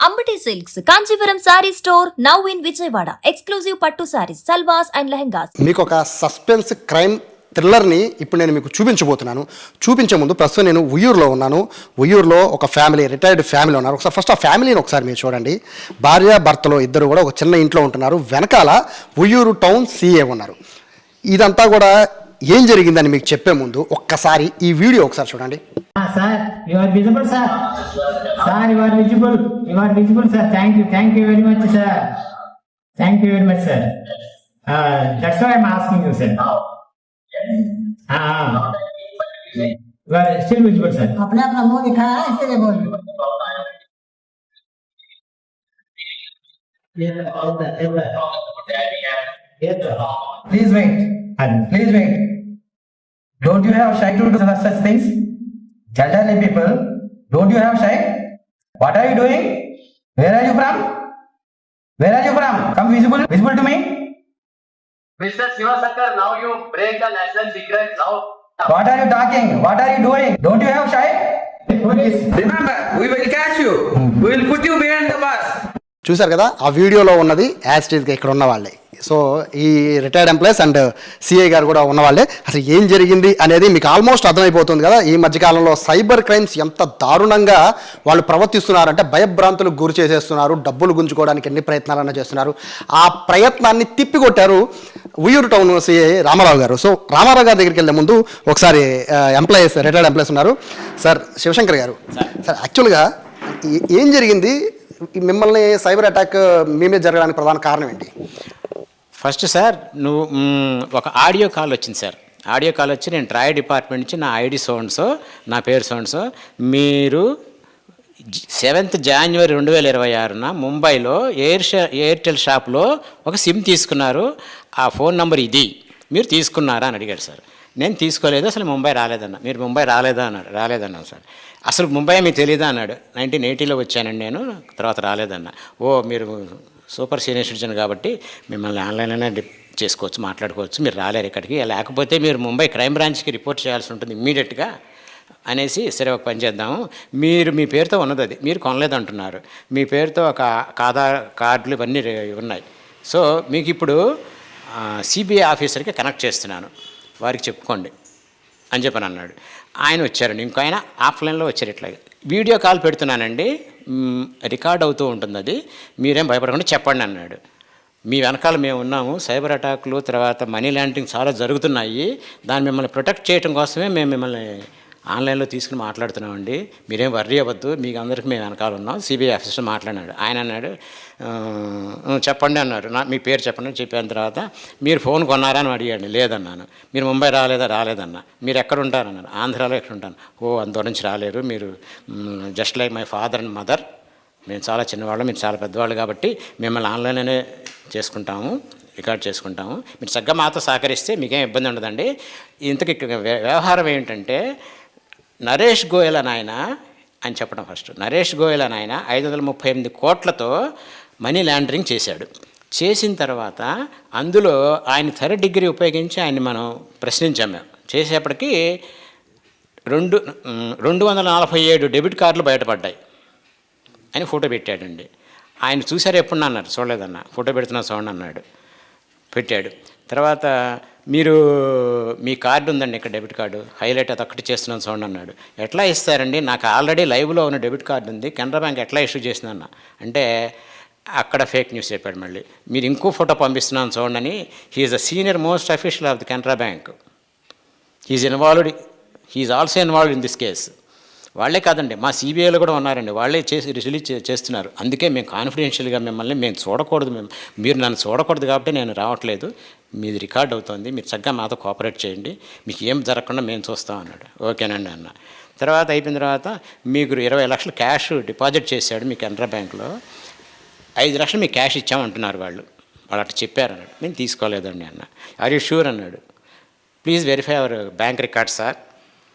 Ambati Silks, Kanchipuram Saree Store, now in Vijayawada. Exclusive Pattu Sarees, Salwas and Lehengas. మీకు ఒక suspense crime థ్రిల్లర్ని ఇప్పుడు నేను మీకు చూపించబోతున్నాను. చూపించే ముందు ప్రస్తుతం నేను ఉయ్యూరులో ఉన్నాను. ఉయ్యూరులో ఒక ఫ్యామిలీ, రిటైర్డ్ ఫ్యామిలీ ఉన్నారు. ఒకసారి ఫస్ట్ ఆ ఫ్యామిలీని ఒకసారి మీరు చూడండి. భార్య భర్తలో ఇద్దరు కూడా ఒక చిన్న ఇంట్లో ఉంటున్నారు. వెనకాల ఉయ్యూరు టౌన్ సీఏ ఉన్నారు. ఇదంతా కూడా ఏం జరిగిందని మీకు చెప్పే ముందు ఒక్కసారి ఈ వీడియో ఒకసారి చూడండి. Sir you are visible sir. Sir you are visible sir. Thank you very much sir. Thank you very much sir. That's why I'm asking you sir. You are still visible sir. अपने अपना मुंह दिखाया है इसलिए बोल Please wait. Please wait. Don't you have shy to do such things? Elderly people, don't you have shy? What are you doing? Where are you from? Where are you from? Come visible to me. Mr. Sivasankar, now you break the national secret. Now, What are you talking? What are you doing? Don't you have shy? Police. Remember, we will catch you. We will put you behind the bus. చూశారు కదా, ఆ వీడియోలో ఉన్నది as టీజ్గా ఇక్కడ ఉన్న వాళ్ళే. So ఈ retired employees and CI గారు కూడా ఉన్నవాళ్ళే. అసలు ఏం జరిగింది అనేది మీకు ఆల్మోస్ట్ అర్థమైపోతుంది కదా. ఈ మధ్యకాలంలో సైబర్ క్రైమ్స్ ఎంత దారుణంగా వాళ్ళు ప్రవర్తిస్తున్నారంటే భయభ్రాంతులకు గురి చేసేస్తున్నారు. డబ్బులు గుంజుకోవడానికి ఎన్ని ప్రయత్నాలన్నా చేస్తున్నారు. ఆ ప్రయత్నాన్ని తిప్పికొట్టారు ఉయ్యూరు టౌన్ సిఐ రామారావు గారు. సో రామారావు గారి దగ్గరికి వెళ్ళే ముందు ఒకసారి ఎంప్లాయీస్, రిటైర్డ్ ఎంప్లాయీస్ ఉన్నారు. సార్ శివశంకర్ గారు, సార్ యాక్చువల్గా ఏం జరిగింది? మిమ్మల్ని సైబర్ అటాక్ మీ మీద జరగడానికి ప్రధాన కారణం ఏంటి? ఫస్ట్ సార్, నువ్వు ఒక ఆడియో కాల్ వచ్చింది సార్. ఆడియో కాల్ వచ్చి, నేను ట్రాయ్ డిపార్ట్మెంట్ నుంచి, నా ఐడి సోన్సో, నా పేరు సోన్సో, మీరు 7th January 2026 ముంబైలో ఎయిర్టెల్ షాప్లో ఒక సిమ్ తీసుకున్నారు, ఆ ఫోన్ నెంబర్ ఇది, మీరు తీసుకున్నారా అని అడిగాడు సార్. నేను తీసుకోలేదు, అసలు ముంబై రాలేదన్నా. మీరు ముంబై రాలేదన్నాను సార్. అసలు ముంబై మీకు తెలియదా అన్నాడు. 1980లో వచ్చానండి నేను, తర్వాత రాలేదన్నా. ఓ, మీరు సూపర్ సీనియర్ సిటిజన్ కాబట్టి మిమ్మల్ని ఆన్లైన్లోనే చేసుకోవచ్చు, మాట్లాడుకోవచ్చు, మీరు రాలేరు ఇక్కడికి, లేకపోతే మీరు ముంబై క్రైమ్ బ్రాంచ్కి రిపోర్ట్ చేయాల్సి ఉంటుంది ఇమ్మీడియట్గా అనేసి, సరే ఒక పని చేద్దాము, మీరు మీ పేరుతో ఉన్నది అది, మీరు కొనలేదంటున్నారు, మీ పేరుతో ఒక ఆధార్ కార్డులు ఇవన్నీ ఉన్నాయి, సో మీకు ఇప్పుడు సిబిఐ ఆఫీసర్కి కనెక్ట్ చేస్తున్నాను, వారికి చెప్పుకోండి అని చెప్పని అన్నాడు. ఆయన వచ్చారండి, ఇంకో ఆయన ఆఫ్లైన్లో వచ్చారు. ఇట్లాగే వీడియో కాల్ పెడుతున్నానండి, రికార్డ్ అవుతూ ఉంటుంది, అది మీరేం భయపడకుండా చెప్పండి అన్నాడు. మీ వెనకాల మేము ఉన్నాము, సైబర్ అటాక్లు తర్వాత మనీ లాండరింగ్ చాలా జరుగుతున్నాయి, దాన్ని మిమ్మల్ని ప్రొటెక్ట్ చేయడం కోసమే మేము మిమ్మల్ని ఆన్లైన్లో తీసుకుని మాట్లాడుతున్నామండి, మీరేం వర్రీ అవ్వద్దు, మీకు అందరికీ మేము వెనకాల ఉన్నాం. సిబిఐ ఆఫీసర్ మాట్లాడినాడు. ఆయన అన్నాడు, చెప్పండి అన్నారు, మీ పేరు చెప్పండి అని చెప్పిన తర్వాత, మీరు ఫోన్ కొన్నారా అని అడిగాడు. లేదన్నాను. మీరు ముంబై రాలేదన్నా. మీరు ఎక్కడ ఉంటారన్నారు. ఆంధ్రాలో ఎక్కడ ఉంటాను. ఓ, అంత నుంచి రాలేరు, మీరు just like my father and mother, మేము చాలా చిన్నవాళ్ళు, మీరు చాలా పెద్దవాళ్ళు కాబట్టి మిమ్మల్ని ఆన్లైన్లోనే చేసుకుంటాము, రికార్డ్ చేసుకుంటాము, మీరు చక్కగా మాతో సహకరిస్తే మీకేం ఇబ్బంది ఉండదండి. ఇంతకీ వ్యవహారం ఏంటంటే, నరేష్ గోయల్ అని ఆయన చెప్పడం ఫస్ట్, నరేష్ గోయల్ అని ఆయన 538 కోట్లతో మనీ లాండరింగ్ చేశాడు. చేసిన తర్వాత అందులో ఆయన థర్డ్ డిగ్రీ ఉపయోగించి ఆయన్ని మనం ప్రశ్నించాం. మేము చేసేప్పటికీ 247 డెబిట్ కార్డులు బయటపడ్డాయి అని ఫోటో పెట్టాడండి. ఆయన చూసారు ఎప్పుడు అన్నారు. చూడలేదన్న, ఫోటో పెడుతున్నా చూడండి అన్నాడు. పెట్టాడు. తర్వాత మీరు మీ కార్డు ఉందండి ఇక్కడ, డెబిట్ కార్డు హైలైట్ అది ఒక్కటి చేస్తున్నాను చూడండి అన్నాడు. ఎట్లా ఇస్తారండి, నాకు ఆల్రెడీ లైవ్లో ఉన్న డెబిట్ కార్డు ఉంది, కెనరా బ్యాంక్ ఎట్లా ఇష్యూ చేసిందన్న అంటే, అక్కడ ఫేక్ న్యూస్ చెప్పాడు. మళ్ళీ మీరు ఇంకో ఫోటో పంపిస్తున్నాను చూడండి అని. He is the senior most official of the Canara bank. He is also involved in this case. వాళ్ళే కాదండి, మా సిబిఐలో కూడా ఉన్నారండి, వాళ్ళే రిలీజ్ చేస్తున్నారు. అందుకే మేము కాన్ఫిడెన్షియల్గా మిమ్మల్ని మేము చూడకూడదు, మీరు నన్ను చూడకూడదు కాబట్టి నేను రావట్లేదు, మీది రికార్డ్ అవుతుంది, మీరు చక్కగా మాతో కోఆపరేట్ చేయండి, మీకు ఏం జరగకుండా మేము చూస్తాం అన్నాడు. ఓకేనండి అన్న. తర్వాత అయిపోయిన తర్వాత, మీకు 20 లక్షలు క్యాష్ డిపాజిట్ చేశాడు మీ కెనరా బ్యాంక్లో, 5 లక్షలు మీకు క్యాష్ ఇచ్చామంటున్నారు వాళ్ళు అట్లా చెప్పారు అన్నాడు. నేను తీసుకోలేదండి అన్న. ఆర్ యూ షూర్ అన్నాడు. Please verify our bank record sir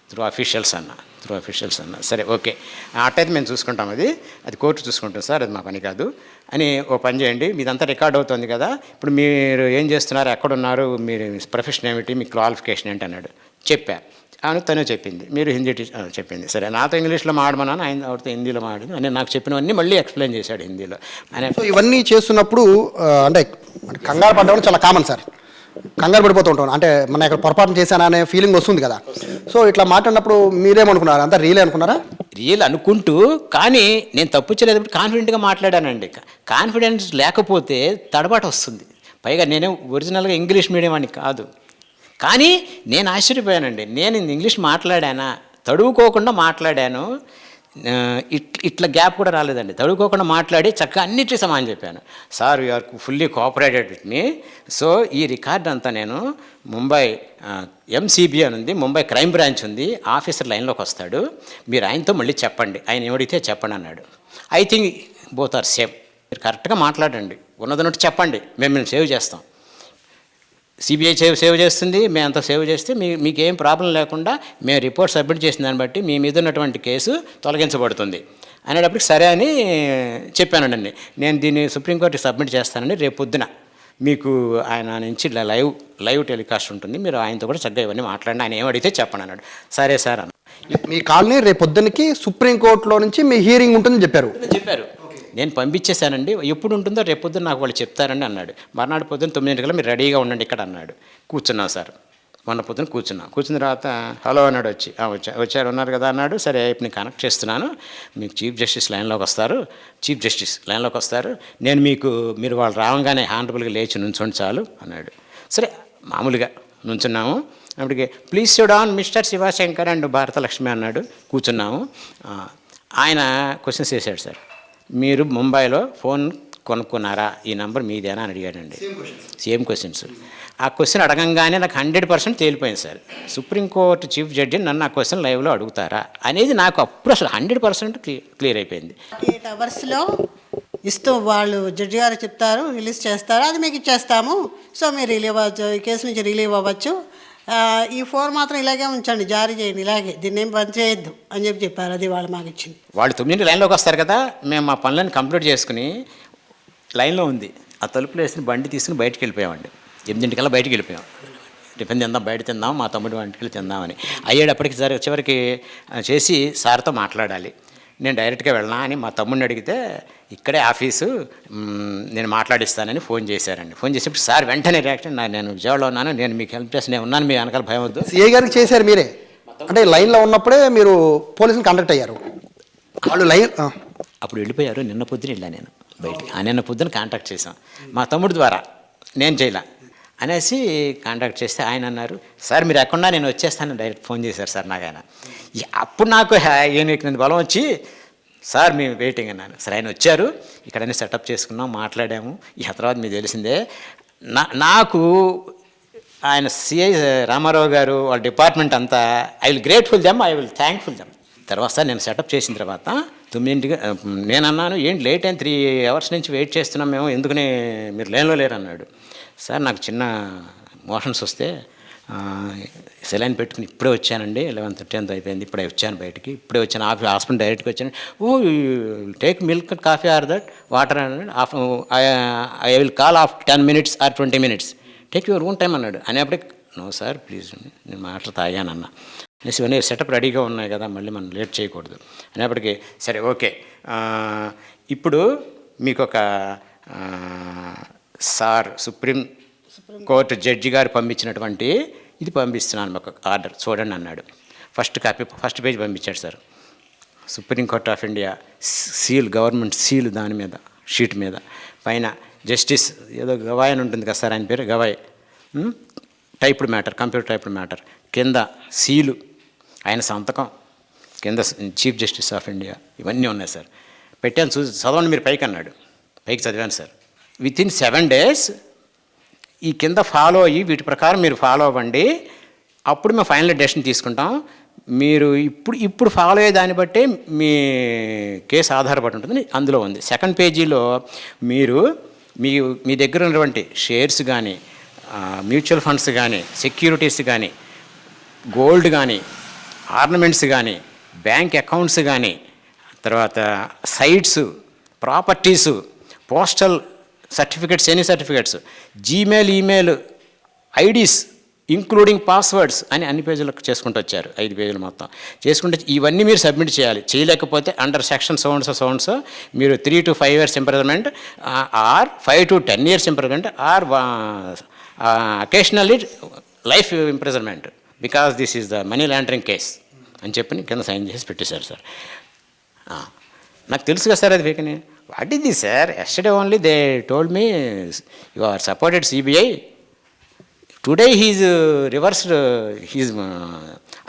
through officials అన్న. సరే ఓకే, అట్టయితే మేము చూసుకుంటాం, అది కోర్టు చూసుకుంటాం సార్, అది మా పని కాదు అని. ఓ పని చేయండి, మీదంతా రికార్డ్ అవుతుంది కదా, ఇప్పుడు మీరు ఏం చేస్తున్నారు, ఎక్కడున్నారు, మీరు ప్రొఫెషన్ ఏమిటి, మీ క్వాలిఫికేషన్ ఏంటి అన్నాడు. చెప్పా. అని తనే చెప్పింది. మీరు హిందీ చెప్పింది. సరే నాతో ఇంగ్లీష్లో మాడమన్నాను, ఆయన ఆవిడతో హిందీలో మాడను అని నాకు చెప్పినవన్నీ మళ్ళీ ఎక్స్ప్లెయిన్ చేశాడు హిందీలో. ఆయన సో ఇవన్నీ చేస్తున్నప్పుడు అంటే కంగారు పడ్డం చాలా కామన్ సార్. కంగారు పడిపోతూ ఉంటాను, అంటే మన ఇక్కడ పొరపాటు చేశానా అనే ఫీలింగ్ వస్తుంది కదా. సో ఇట్లా మాట్లాడినప్పుడు మీరేమనుకున్నారు? అంతా రియలే అనుకున్నారా? రియల్ అనుకుంటూ, కానీ నేను తప్పు చేయలేదు, కాన్ఫిడెంట్గా మాట్లాడానండి. కాన్ఫిడెన్స్ లేకపోతే తడబాటు వస్తుంది. పైగా నేను ఒరిజినల్గా ఇంగ్లీష్ మీడియం అని కాదు, కానీ నేను ఆశ్చర్యపోయానండి. నేను ఇంగ్లీష్ మాట్లాడానా, తడువుకోకుండా మాట్లాడాను. ఇట్లా గ్యాప్ కూడా రాలేదండి. తడువుకోకుండా మాట్లాడి చక్కగా అన్నిటికీ సమానం చెప్పాను. Sir you are fully cooperated with me. So ఈ రికార్డ్ అంతా నేను ముంబై ఎంసీబీ అని ఉంది, ముంబై క్రైమ్ బ్రాంచ్ ఉంది, ఆఫీసర్ లైన్లోకి వస్తాడు, మీరు ఆయనతో మళ్ళీ చెప్పండి, ఆయన ఏమడిగితే చెప్పండి అన్నాడు. I think both are same. మీరు కరెక్ట్గా మాట్లాడండి, ఉన్నదన్నట్టు చెప్పండి, మేము సేవ్ చేస్తాం. సిబిఐ సేవ్ చేస్తుంది, మేము అంతా సేవ్ చేస్తే మీకు ఏం ప్రాబ్లం లేకుండా మేము రిపోర్ట్ సబ్మిట్ చేసిన దాన్ని బట్టి మీ మీద ఉన్నటువంటి కేసు తొలగించబడుతుంది అనేటప్పటికి సరే అని చెప్పానండి. నేను దీన్ని సుప్రీంకోర్టుకి సబ్మిట్ చేస్తానండి, రేపు పొద్దున మీకు ఆయన నుంచి లైవ్ టెలికాస్ట్ ఉంటుంది, మీరు ఆయనతో కూడా చక్కగా ఇవన్నీ మాట్లాడండి, ఆయన ఏమడిగితే చెప్పండి అన్నాడు. సరే సార్ అన్న. మీ కాల్ని రేపు పొద్దున్నకి సుప్రీంకోర్టులో నుంచి మీ హీరింగ్ ఉంటుందని చెప్పారు. నేను పంపించేశానండి, ఎప్పుడు ఉంటుందో రేపు పొద్దున్న నాకు వాళ్ళు చెప్తారండి అన్నాడు. మర్నాడు పొద్దున్న 9 గంటల మీరు రెడీగా ఉండండి ఇక్కడ అన్నాడు. కూర్చున్నాం సార్, మొన్న పొద్దున కూర్చున్న తర్వాత హలో అన్నాడు. వచ్చారు ఉన్నారు కదా అన్నాడు. సరే ఇప్పుడు నేను కనెక్ట్ చేస్తున్నాను, మీకు చీఫ్ జస్టిస్ లైన్లోకి వస్తారు, నేను మీరు వాళ్ళు రావంగానే హానరబుల్గా లేచి నుంచోండి చాలు అన్నాడు. సరే మామూలుగా నుంచున్నాము. అప్పటికి please sit down mister Shivashankar and Bharathalakshmi అన్నాడు. కూర్చున్నాము. ఆయన క్వశ్చన్స్ వేసాడు. సార్ మీరు ముంబైలో ఫోన్ కొనుక్కున్నారా, ఈ నెంబర్ మీదేనా అని అడిగాడండి. Same questions. ఆ క్వశ్చన్ అడగంగానే నాకు 100% తేలిపోయింది సార్. సుప్రీంకోర్టు చీఫ్ జడ్జి నన్ను ఆ క్వశ్చన్ లైవ్లో అడుగుతారా అనేది నాకు అప్పుడు అసలు 100% క్లియర్ అయిపోయింది. 8 అవర్స్లో ఇస్తూ వాళ్ళు జడ్జి గారు చెప్తారు, రిలీజ్ చేస్తారు, అది మీకు ఇచ్చేస్తాము. సో మీరు రిలీవ్ అవ్వచ్చు, ఈ కేసు నుంచి రిలీవ్ అవ్వచ్చు. ఈ ఫోన్ మాత్రం ఇలాగే ఉంచండి, జారీ చేయండి, ఇలాగే దీన్ని ఏం పని చేయొద్దు అని చెప్పారు. అది వాళ్ళు మాకు ఇచ్చింది. వాళ్ళు 9 లైన్లోకి వస్తారు కదా, మేము మా పనులను కంప్లీట్ చేసుకుని లైన్లో ఉంది ఆ తలుపులు వేసుకుని బండి తీసుకుని బయటికి వెళ్ళిపోయామండి. 8 బయటికి వెళ్ళిపోయాం. టిఫిన్ తిందాం, బయట తిందాం, మా తమ్ముడు వంటికి తిందామని అయ్యేటప్పటికి చివరికి చేసి సార్తో మాట్లాడాలి. నేను డైరెక్ట్గా వెళ్ళనా అని మా తమ్ముడిని అడిగితే ఇక్కడే ఆఫీసు, నేను మాట్లాడిస్తానని ఫోన్ చేశారండి. ఫోన్ చేసేప్పుడు సార్ వెంటనే రియాక్షన్, నేను విజయవాడలో ఉన్నాను, నేను మీకు హెల్ప్ చేసి నేను ఉన్నాను, మీ వెనకాల భయం వద్దు. సిఐ గారికి చేశారు మీరే, అంటే లైన్లో ఉన్నప్పుడే మీరు పోలీసుని కాంటాక్ట్ అయ్యారు. వాళ్ళు అప్పుడు వెళ్ళిపోయారు. నిన్న పొద్దున వెళ్ళాను నేను బయటికి. నిన్న పొద్దున కాంటాక్ట్ చేశాం మా తమ్ముడి ద్వారా, నేను చేయలే అనేసి కాంటాక్ట్ చేస్తే ఆయన అన్నారు, సార్ మీరు ఎక్కడున్నా నేను వచ్చేస్తాను, డైరెక్ట్ ఫోన్ చేశారు సార్ నాకు ఆయన. అప్పుడు నాకు ఏం బలం వచ్చి, సార్ మేము వెయిటింగ్ అన్నాను. సరే ఆయన వచ్చారు, ఇక్కడన్నీ సెటప్ చేసుకున్నాం, మాట్లాడాము. ఆ తర్వాత మీకు తెలిసిందే నాకు ఆయన సిఐ రామారావు గారు వాళ్ళ డిపార్ట్మెంట్ అంతా I will grateful them, I will thankful them. తర్వాత నేను సెటప్ చేసిన తర్వాత 9 నేను అన్నాను, ఏంటి లేట్ అయిన 3 అవర్స్ నుంచి వెయిట్ చేస్తున్నాం మేము, ఎందుకని మీరు లైన్లో లేరు అన్నాడు. సార్ నాకు చిన్న మోషన్స్ వస్తే సెలైన్ పెట్టుకుని ఇప్పుడే వచ్చానండి, 11:30 అంత అయిపోయింది, ఇప్పుడే వచ్చాను బయటికి, ఇప్పుడే వచ్చాను హాస్పిటల్ డైరెక్ట్గా వచ్చాను. Take milk coffee or that water అన్నాడు. I will call of 10 minutes or 20 minutes, take your own time అన్నాడు. అనేప్పటికి నో సార్ ప్లీజ్ నేను వాటర్ తాగానన్న అనేసి ఇవన్నీ సెటప్ రెడీగా ఉన్నాయి కదా, మళ్ళీ మనం లేట్ చేయకూడదు అనేప్పటికీ సరే ఓకే, ఇప్పుడు మీకు ఒక సార్ సుప్రీం కోర్టు జడ్జి గారు పంపించినటువంటి ఇది పంపిస్తున్నాను, ఒక ఆర్డర్ చూడండి అన్నాడు. ఫస్ట్ పేజ్ పంపించాడు sir. Supreme court of India seal, government seal, దాని మీద షీట్ మీద పైన జస్టిస్ ఏదో గవాయ్ అని ఉంటుంది కదా సార్, ఆయన పేరు Gavai, typed matter, computer typed matter, కింద సీలు, ఆయన సంతకం, కింద చీఫ్ జస్టిస్ ఆఫ్ ఇండియా, ఇవన్నీ ఉన్నాయి సార్. పెట్టాను చదవండి మీరు పైకి అన్నాడు. పైకి చదివాను సార్. వితిన్ 7 days ఈ కింద ఫాలో అయ్యి వీటి ప్రకారం మీరు ఫాలో అవ్వండి, అప్పుడు మేము ఫైనల్ డెసిషన్ తీసుకుంటాం. మీరు ఇప్పుడు ఫాలో అయ్యే దాన్ని బట్టే మీ కేసు ఆధారపడి ఉంటుంది అందులో ఉంది. సెకండ్ పేజీలో మీరు మీ దగ్గర ఉన్నటువంటి షేర్స్ కానీ, మ్యూచువల్ ఫండ్స్ కానీ, సెక్యూరిటీస్ కానీ, గోల్డ్ కానీ, ఆర్నమెంట్స్ కానీ, బ్యాంక్ అకౌంట్స్ కానీ, తర్వాత sites, properties, postal certificates, any certificates, Gmail, email IDs, including passwords అని అన్ని పేజీలకు చేసుకుంటూ వచ్చారు, 5 పేజీలు మొత్తం చేసుకుంటే ఇవన్నీ మీరు సబ్మిట్ చేయాలి. చేయలేకపోతే అండర్ సెక్షన్ సౌండ్స్ మీరు 3 to 5 years imprisonment are 5 to 10 years imprisonment are occasionally life imprisonment because this is the money laundering case అని చెప్పి కింద సైన్ చేసి పెట్టేశారు సార్. నాకు తెలుసు కదా సార్ అది వేకని. What is this sir? Yesterday only they told me you are supported CBI. Today he's reversed,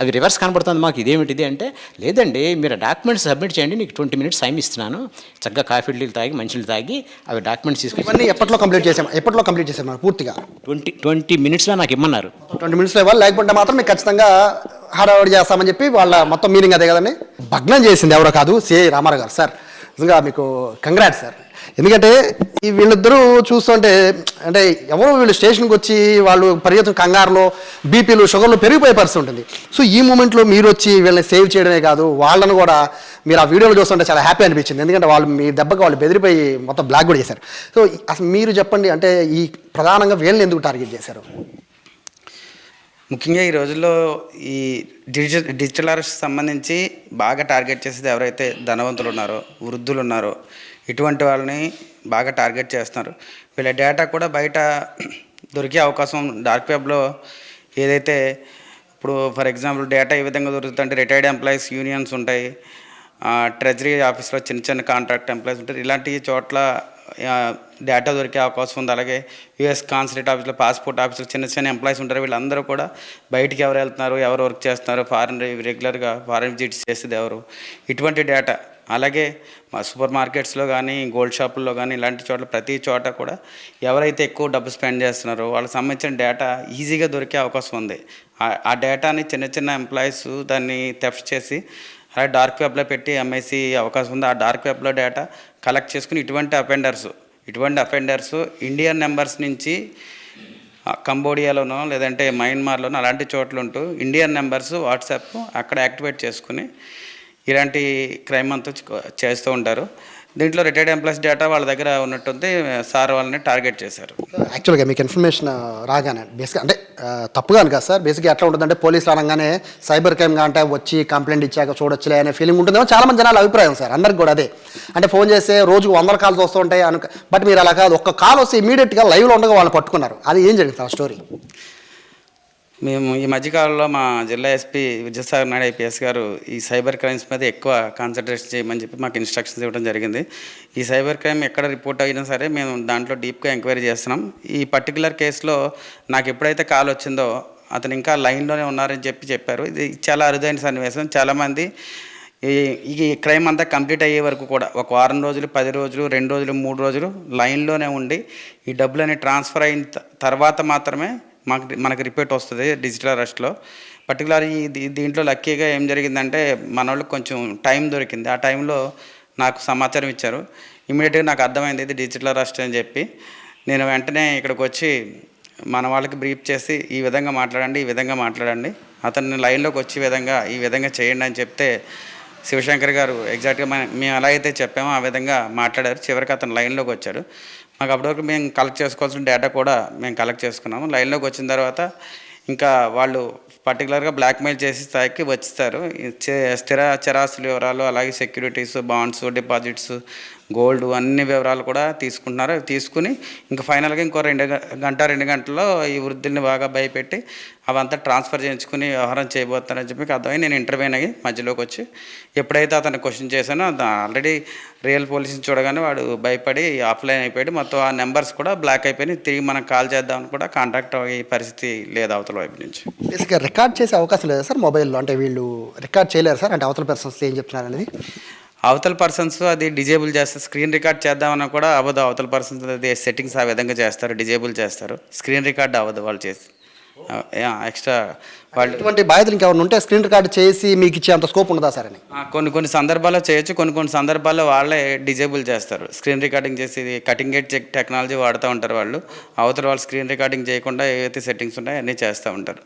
అవి రివర్స్ కనబడుతుంది మాకు. ఇదేమిటిది అంటే, లేదండి మీరు డాక్యుమెంట్స్ సబ్మిట్ చేయండి, నీకు 20 minutes టైం ఇస్తున్నాను, చక్కగా కాఫీ నీళ్ళు తాగి మంచినీళ్ళు తాగి అవి డాక్యుమెంట్స్ తీసుకుని. ఇవన్నీ ఎప్పట్లో కంప్లీట్ చేసాం పూర్తిగా? 20 minutesలో నాకు ఇమ్మన్నారు. 20 minutesలో ఇవ్వాలి, లేకపోతే మాత్రం మీకు ఖచ్చితంగా హడావుడి చేస్తామని చెప్పి వాళ్ళ మొత్తం మీనింగ్ అదే కదండి. భగ్నం చేసింది ఎవరో కాదు, సిఐ రామారావు గారు. సార్ నిజంగా మీకు కంగ్రాట్స్ సార్. ఎందుకంటే ఈ వీళ్ళిద్దరూ చూస్తుంటే అంటే ఎవరో వీళ్ళు స్టేషన్కి వచ్చి వాళ్ళు పరిగెత్తు కంగారులో బీపీలు షుగర్లు పెరిగిపోయే పరిస్థితి ఉంటుంది. సో ఈ మూమెంట్లో మీరు వచ్చి వీళ్ళని సేవ్ చేయడమే కాదు, వాళ్ళను కూడా మీరు ఆ వీడియోలు చూస్తుంటే చాలా హ్యాపీ అనిపించింది. ఎందుకంటే వాళ్ళు మీ దెబ్బకి వాళ్ళు బెదిరిపోయి మొత్తం బ్లాక్ కూడా చేశారు. సో అసలు మీరు చెప్పండి, అంటే ఈ ప్రధానంగా వీళ్ళని ఎందుకు టార్గెట్ చేశారు? ముఖ్యంగా ఈ రోజుల్లో ఈ డిజిటల్ అరెస్ట్ సంబంధించి బాగా టార్గెట్ చేసేది ఎవరైతే ధనవంతులు ఉన్నారో, వృద్ధులు ఉన్నారో, ఇటువంటి వాళ్ళని బాగా టార్గెట్ చేస్తున్నారు. వీళ్ళ డేటా కూడా బయట దొరికే అవకాశం డార్క్ వెబ్లో ఏదైతే ఇప్పుడు ఫర్ ఎగ్జాంపుల్ డేటా ఏ విధంగా దొరుకుతుందంటే రిటైర్డ్ ఎంప్లాయీస్ యూనియన్స్ ఉంటాయి, ట్రెజరీ ఆఫీస్లో చిన్న కాంట్రాక్ట్ ఎంప్లాయీస్ ఉంటారు, ఇలాంటి చోట్ల డేటా దొరికే అవకాశం ఉంది. అలాగే యూఎస్ కాన్సులేట్ ఆఫీస్లో, పాస్పోర్ట్ ఆఫీస్లో చిన్న ఎంప్లాయీస్ ఉంటారు. వీళ్ళందరూ కూడా బయటికి ఎవరు వెళ్తున్నారు, ఎవరు వర్క్ చేస్తున్నారు, రెగ్యులర్గా ఫారెన్ విజిట్స్ చేసేది ఎవరు, ఇటువంటి డేటా. అలాగే మా సూపర్ మార్కెట్స్లో కానీ, గోల్డ్ షాపుల్లో కానీ, ఇలాంటి చోట్ల ప్రతి చోట కూడా ఎవరైతే ఎక్కువ డబ్బు స్పెండ్ చేస్తున్నారో వాళ్ళకి సంబంధించిన డేటా ఈజీగా దొరికే అవకాశం ఉంది. ఆ డేటాని చిన్న ఎంప్లాయీస్ దాన్ని థెఫ్ట్ చేసి అలాగే డార్క్ వెబ్లో పెట్టి అమ్మేసి అవకాశం ఉంది. ఆ డార్క్ వెబ్లో డేటా కలెక్ట్ చేసుకుని ఇటువంటి అఫెండర్స్ ఇండియన్ నెంబర్స్ నుంచి కంబోడియాలోనో లేదంటే మయన్మార్లోనో అలాంటి చోట్ల ఉంటూ ఇండియన్ నెంబర్స్ వాట్సాప్ అక్కడ యాక్టివేట్ చేసుకుని ఇలాంటి క్రైమ్ అంతా చేస్తూ ఉంటారు. దీంట్లో రిటైర్డ్ ఎంప్లాయీస్ డేటా వాళ్ళ దగ్గర ఉన్నట్టుంది. సార్ వాళ్ళని టార్గెట్ చేశారు. యాక్చువల్గా మీకు ఇన్ఫర్మేషన్ రాగానే బేసిక్గా అంటే తప్పుగా కదా సార్, బేసిక్గా ఎట్లా ఉంటుందంటే పోలీసులు అనగానే సైబర్ క్రైమ్గా అంటే వచ్చి కంప్లైంట్ ఇచ్చాక చూడొచ్చులే అనే ఫీలింగ్ ఉంటుందేమో చాలామంది జనాల అభిప్రాయం సార్. అందరికి కూడా అదే, అంటే ఫోన్ చేస్తే రోజుకు 100 calls వస్తూ ఉంటాయి బట్ మీరు అలా కాదు, ఒక్క కాల్ వస్తే ఇమీడియట్గా లైవ్లో ఉండగా వాళ్ళని పట్టుకున్నారు. అది ఏం జరిగింది సార్ స్టోరీ? మేము ఈ మధ్యకాలంలో మా జిల్లా ఎస్పీ విజయసాగర్ నాయుడు ఐపీఎస్ గారు ఈ సైబర్ క్రైమ్స్ మీద ఎక్కువ కాన్సన్ట్రేషన్ చేయమని చెప్పి మాకు ఇన్స్ట్రక్షన్స్ ఇవ్వడం జరిగింది. ఈ సైబర్ క్రైమ్ ఎక్కడ రిపోర్ట్ అయినా సరే మేము దాంట్లో డీప్గా ఎంక్వైరీ చేస్తున్నాం. ఈ పర్టికులర్ కేసులో నాకు ఎప్పుడైతే కాల్ వచ్చిందో అతను ఇంకా లైన్లోనే ఉన్నారని చెప్పారు. ఇది చాలా అరుదైన సన్నివేశం. చాలామంది ఈ క్రైమ్ అంతా కంప్లీట్ అయ్యే వరకు కూడా 1 వారం రోజులు, 10 రోజులు, 2 రోజులు, 3 రోజులు లైన్లోనే ఉండి ఈ డబ్బులని ట్రాన్స్ఫర్ అయిన తర్వాత మాత్రమే మనకు రిపోర్ట్ వస్తుంది డిజిటల్ అరెస్ట్లో. పర్టికులర్ దీంట్లో లక్కీగా ఏం జరిగిందంటే మన వాళ్ళకి కొంచెం టైం దొరికింది. ఆ టైంలో నాకు సమాచారం ఇచ్చారు. ఇమీడియట్గా నాకు అర్థమైంది ఇది డిజిటల్ అరెస్ట్ అని చెప్పి నేను వెంటనే ఇక్కడికి వచ్చి మన వాళ్ళకి బ్రీఫ్ చేసి ఈ విధంగా మాట్లాడండి, అతన్ని లైన్లోకి వచ్చి ఈ విధంగా చేయండి అని చెప్తే శివశంకర్ గారు ఎగ్జాక్ట్గా మేము ఎలా అయితే చెప్పామో ఆ విధంగా మాట్లాడారు. చివరికి అతను లైన్లోకి వచ్చారు. మాకు అప్పటివరకు మేము కలెక్ట్ చేసుకోవాల్సిన డేటా కూడా మేము కలెక్ట్ చేసుకున్నాము. లైన్లోకి వచ్చిన తర్వాత ఇంకా వాళ్ళు పర్టికులర్గా బ్లాక్మెయిల్ చేసే స్థాయికి వచ్చేస్తారు. స్థిర చరాస్తుల వివరాలు, అలాగే సెక్యూరిటీస్, బాండ్స్, డిపాజిట్స్, గోల్డ్ అన్ని వివరాలు కూడా తీసుకుంటున్నారు. తీసుకుని ఇంకా ఫైనల్గా ఇంకో 2 గంటల్లో ఈ వృద్ధుల్ని బాగా భయపెట్టి అవంతా ట్రాన్స్ఫర్ చేయించుకుని వ్యవహారం చేయబోతారని చెప్పి అర్థమై నేను ఇంటర్వ్యూన్ అయ్యి మధ్యలోకి వచ్చి ఎప్పుడైతే అతను క్వశ్చన్ చేశానో ఆల్రెడీ రియల్ పోలీసుని చూడగానే వాడు భయపడి ఆఫ్లైన్ అయిపోయాడు. మొత్తం ఆ నెంబర్స్ కూడా బ్లాక్ అయిపోయి తిరిగి మనం కాల్ చేద్దామని కూడా కాంటాక్ట్ అయ్యే పరిస్థితి లేదు అవతల వైపు నుంచి. బేసిక్గా రికార్డ్ చేసే అవకాశం లేదా సార్ మొబైల్లో? అంటే వీళ్ళు రికార్డ్ చేయలేరు సార్, అంటే అవతల పర్సన్స్ ఏం చెప్తున్నారు అనేది? అవతల పర్సన్స్ అది డిజేబుల్ చేస్తారు. స్క్రీన్ రికార్డ్ చేద్దామన్నా కూడా అవ్వదు. అవతల పర్సన్స్ అది సెట్టింగ్స్ ఆ విధంగా చేస్తారు, డిజేబుల్ చేస్తారు. స్క్రీన్ రికార్డ్ అవ్వదు వాళ్ళు చేసి. ఎక్స్ట్రా వాళ్ళు ఇటువంటి బాధ్యతలు ఇంకెవరు ఉంటే స్క్రీన్ రికార్డ్ చేసి మీకు ఇచ్చే అంత స్కోప్ ఉండదా సార్ అని? కొన్ని సందర్భాల్లో చేయొచ్చు, కొన్ని సందర్భాల్లో వాళ్ళే డిజేబుల్ చేస్తారు. స్క్రీన్ రికార్డింగ్ చేసి కటింగ్ ఎడ్జ్ టెక్నాలజీ వాడుతూ ఉంటారు వాళ్ళు. అవతల వాళ్ళు స్క్రీన్ రికార్డింగ్ చేయకుండా ఏవైతే సెట్టింగ్స్ ఉంటాయో అన్నీ చేస్తూ ఉంటారు.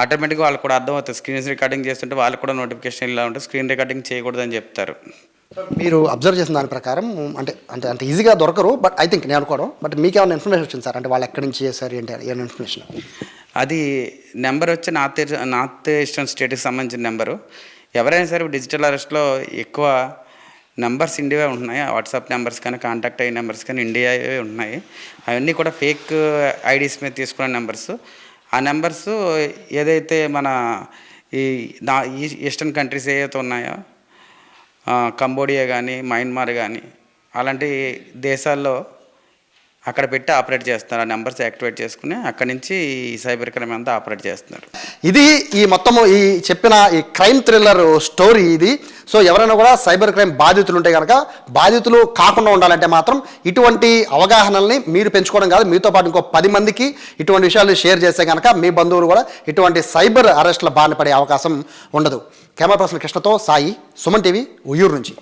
ఆటోమేటిక్గా వాళ్ళకి కూడా అర్థమవుతుంది. స్క్రీన్ రికార్డింగ్ చేస్తుంటే వాళ్ళకి కూడా నోటిఫికేషన్ ఇలా ఉంటుంది, స్క్రీన్ రికార్డింగ్ చేయకూడదని చెప్తారు. మీరు అబ్జర్వ్ చేసిన దాని ప్రకారం అంటే అంత ఈజీగా దొరకరు, బట్ ఐ థింక్ నేను అనుకోవడం, బట్ మీకేమైనా ఇన్ఫర్మేషన్ వచ్చింది సార్? అంటే వాళ్ళు ఎక్కడి నుంచి చేశారు ఏంటి ఏమైనా ఇన్ఫర్మేషన్? అది నెంబర్ వచ్చి నార్త్ ఈస్టర్న్ స్టేట్కి సంబంధించిన నెంబరు. ఎవరైనా సరే డిజిటల్ అరెస్ట్లో ఎక్కువ నెంబర్స్ ఇండియా ఉంటున్నాయి. వాట్సాప్ నెంబర్స్ కానీ కాంటాక్ట్ అయ్యే నెంబర్స్ కానీ ఇండియావే ఉంటున్నాయి. అవన్నీ కూడా ఫేక్ ఐడీస్ మీద తీసుకున్న నెంబర్స్. ఆ నెంబర్స్ ఏదైతే మన ఈ ఈస్టర్న్ కంట్రీస్ ఏవైతే ఉన్నాయో, కంబోడియా కానీ మయన్మార్ కానీ అలాంటి దేశాల్లో అక్కడ పెట్టి ఆపరేట్ చేస్తున్నారు. ఆ నెంబర్స్ యాక్టివేట్ చేసుకుని అక్కడి నుంచి ఈ సైబర్ క్రైమ్ అంతా ఆపరేట్ చేస్తున్నారు. ఇది ఈ మొత్తము ఈ చెప్పిన ఈ క్రైమ్ థ్రిల్లర్ స్టోరీ ఇది. సో ఎవరైనా కూడా సైబర్ క్రైమ్ బాధితులు ఉంటే కనుక బాధితులు కాకుండా ఉండాలంటే మాత్రం ఇటువంటి అవగాహనల్ని మీరు పెంచుకోవడం కాదు, మీతో పాటు ఇంకో 10 మందికి ఇటువంటి విషయాలు షేర్ చేస్తే కనుక మీ బంధువులు కూడా ఇటువంటి సైబర్ అరెస్ట్ల బారిన పడే అవకాశం ఉండదు. కెమెరా పర్సన్ కృష్ణతో సాయి, సుమన్ టీవీ, ఉయ్యూరు నుంచి.